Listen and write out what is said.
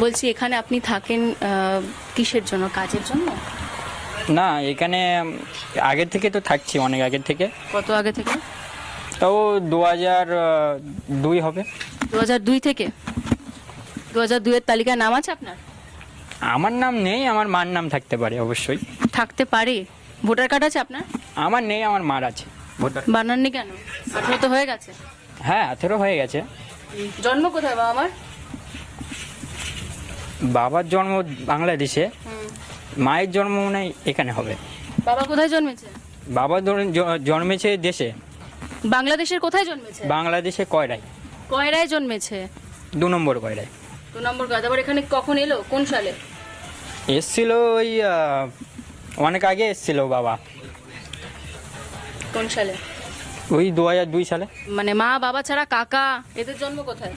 বলছি এখানে আপনি থাকেন কিসের জন্য, কাজের জন্য? না, এখানে আগের থেকে তো থাকছি, অনেক আগের থেকে। কত আগে থেকে? তাও 2002 হবে। 2002 থেকে? 2002-এর তালিকায় নাম আছে আপনার? আমার নাম নেই, আমার মার নাম থাকতে পারে অবশ্যই। থাকতে পারে। ভোটার কার্ড আছে আপনার? আমার নেই, আমার মার আছে ভোটার। বানাননি কেন? 18 তো হয়ে গেছে। হ্যাঁ, 18 হয়ে গেছে। জন্ম কোথায় বাবা আমার? বাবার জন্ম বাংলাদেশে, মায়ের জন্ম মনে হয় এখানে হবে। বাবা কোথায় জন্মেছে? বাবা জন্মেছে দেশে, বাংলাদেশের কোথায় জন্মেছে? বাংলাদেশে কয়রায়, কয়রায় জন্মেছে। 2 নম্বর কয়রায়। 2 নম্বর কাজ। আবার এখানে কখন এলো, কোন সালে? এসছিল ওই অনেক আগে এসছিল বাবা, কোন সালে? ওই 2002 সালে। মানে মা বাবা ছাড়া কাকা, এদের জন্ম কোথায়?